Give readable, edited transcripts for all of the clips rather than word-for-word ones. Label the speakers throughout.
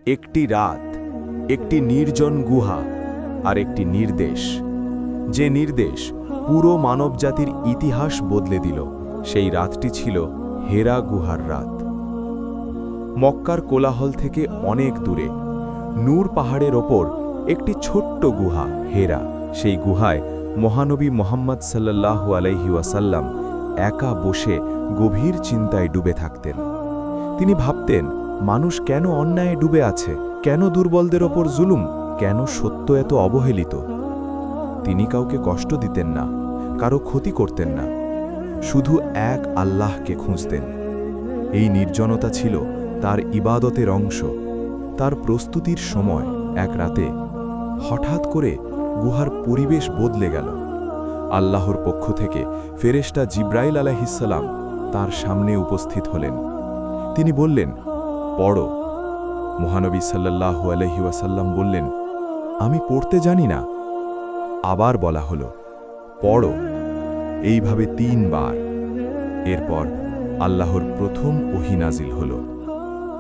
Speaker 1: একটি রাত, একটি নির্জন গুহা, আর একটি নির্দেশ, যে নির্দেশ পুরো মানবজাতির ইতিহাস বদলে দিল। সেই রাতটি ছিল হেরা গুহার রাত। মক্কার কোলাহল থেকে অনেক দূরে নূর পাহাড়ের ওপর একটি ছোট্ট গুহা হেরা। সেই গুহায় মহানবী মুহাম্মদ সাল্লাল্লাহু আলাইহি ওয়াসাল্লাম একা বসে গভীর চিন্তায় ডুবে থাকতেন। তিনি ভাবতেন, মানুষ কেন অন্যায়ে ডুবে আছে, কেন দুর্বলদের ওপর জুলুম, কেন সত্য এত অবহেলিত। তিনি কাউকে কষ্ট দিতেন না, কারো ক্ষতি করতেন না, শুধু এক আল্লাহকে খুঁজতেন। এই নির্জনতা ছিল তার ইবাদতের অংশ। তার প্রস্তুতির সময় এক রাতে হঠাৎ করে গুহার পরিবেশ বদলে গেল। আল্লাহর পক্ষ থেকে ফেরেশতা জিব্রাইল আলাইহিসসালাম তার সামনে উপস্থিত হলেন। তিনি বললেন, পড়ো। মহানবী সাল্লাল্লাহু আলাইহি ওয়াসাল্লাম বললেন, আমি পড়তে জানি না। আবার বলা হলো, পড়ো। এইভাবে ৩ বার। এরপর আল্লাহর প্রথম ওহী নাজিল হল,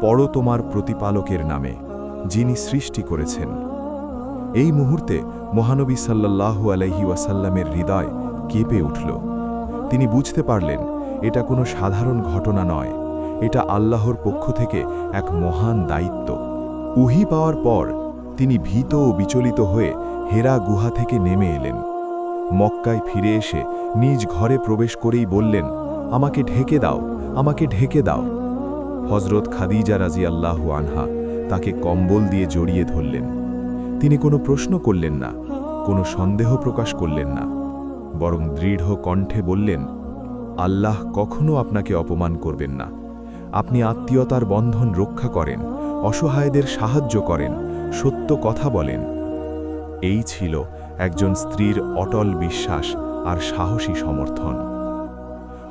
Speaker 1: পড়ো তোমার প্রতিপালকের নামে, যিনি সৃষ্টি করেছেন। এই মুহূর্তে মহানবী সাল্লাল্লাহু আলাইহি ওয়াসাল্লামের হৃদয় কেঁপে উঠল। তিনি বুঝতে পারলেন, এটা কোনো সাধারণ ঘটনা নয়, এটা আল্লাহর পক্ষ থেকে এক মহান দায়িত্ব। ওহী পাওয়ার পর তিনি ভীত ও বিচলিত হয়ে হেরা গুহা থেকে নেমে এলেন। মক্কায় ফিরে এসে নিজ ঘরে প্রবেশ করেই বললেন, আমাকে ঢেকে দাও, আমাকে ঢেকে দাও। হযরত খাদিজা রাদিয়াল্লাহু আনহা তাকে কম্বল দিয়ে জড়িয়ে ধরলেন। তিনি কোনো প্রশ্ন করলেন না, কোনো সন্দেহ প্রকাশ করলেন না, বরং দৃঢ় কণ্ঠে বললেন, আল্লাহ কখনো আপনাকে অপমান করবেন না। আপনি আত্মীয়তার বন্ধন রক্ষা করেন, অসহায়দের সাহায্য করেন, সত্য কথা বলেন। এই ছিল একজন স্ত্রীর অটল বিশ্বাস আর সাহসী সমর্থন।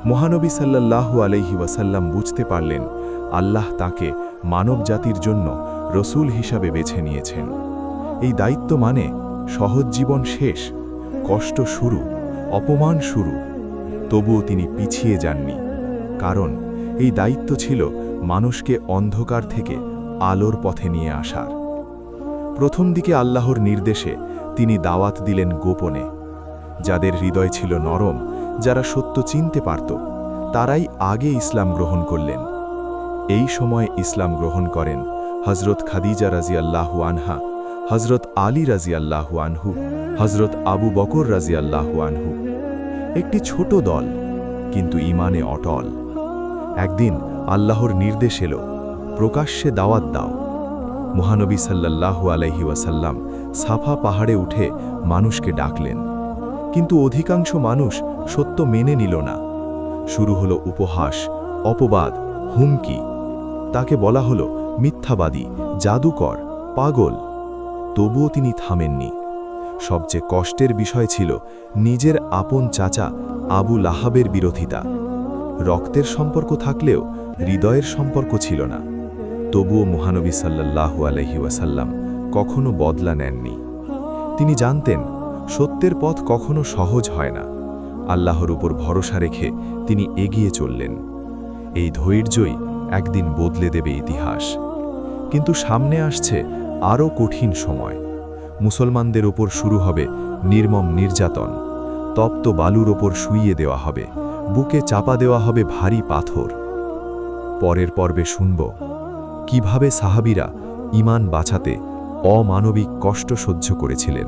Speaker 1: মহানবী সাল্লাল্লাহু আলাইহি ওয়াসাল্লাম বুঝতে পারলেন, আল্লাহ তাকে মানবজাতির জন্য রসূল হিসাবে বেছে নিয়েছেন। এই দায়িত্ব মানে সহজ জীবন শেষ, কষ্ট শুরু, অপমান শুরু। তবুও তিনি পিছিয়ে যাননি, কারণ এই দায়িত্ব ছিল মানুষকে অন্ধকার থেকে আলোর পথে নিয়ে আসার। প্রথম দিকে আল্লাহর নির্দেশে তিনি দাওয়াত দিলেন গোপনে। যাদের হৃদয় ছিল নরম, যারা সত্য চিনতে পারত, তারাই আগে ইসলাম গ্রহণ করলেন। এই সময় ইসলাম গ্রহণ করেন হযরত খাদিজা রাদিয়াল্লাহু আনহা, হযরত আলী রাদিয়াল্লাহু আনহু, হযরত আবু বকর রাদিয়াল্লাহু আনহু। একটি ছোট দল, কিন্তু ঈমানে অটল। একদিন আল্লাহর নির্দেশ এলো, প্রকাশ্যে দাওয়াত দাও। মহানবী সাল্লাল্লাহু আলাইহি ওয়াসাল্লাম সাফা পাহাড়ে উঠে মানুষকে ডাকলেন, কিন্তু অধিকাংশ মানুষ সত্য মেনে নিল না। শুরু হলো উপহাস, অপবাদ, হুমকি। তাকে বলা হলো মিথ্যাবাদী, জাদুকর, পাগল। তবুও তিনি থামেননি। সবচেয়ে কষ্টের বিষয় ছিল নিজের আপন চাচা আবু লাহাবের বিরোধিতা। রক্তের সম্পর্ক থাকলেও হৃদয়ের সম্পর্ক ছিল না। তবুও মহানবী সাল্লাল্লাহু আলাইহি ওয়াসাল্লাম কখনো বদলা নেননি। তিনি জানতেন, সত্যের পথ কখনো সহজ হয় না। আল্লাহর উপর ভরসা রেখে তিনি এগিয়ে চললেন। এই ধৈর্যই একদিন বদলে দেবে ইতিহাস। কিন্তু সামনে আসছে আরও কঠিন সময়। মুসলমানদের ওপর শুরু হবে নির্মম নির্যাতন। তপ্ত বালুর ওপর শুইয়ে দেওয়া হবে, বুকে চাপা দেওয়া হবে ভারী পাথর। পরের পর্বে শুনব কিভাবে সাহাবীরা ঈমান বাঁচাতে অমানবিক কষ্ট সহ্য করেছিলেন।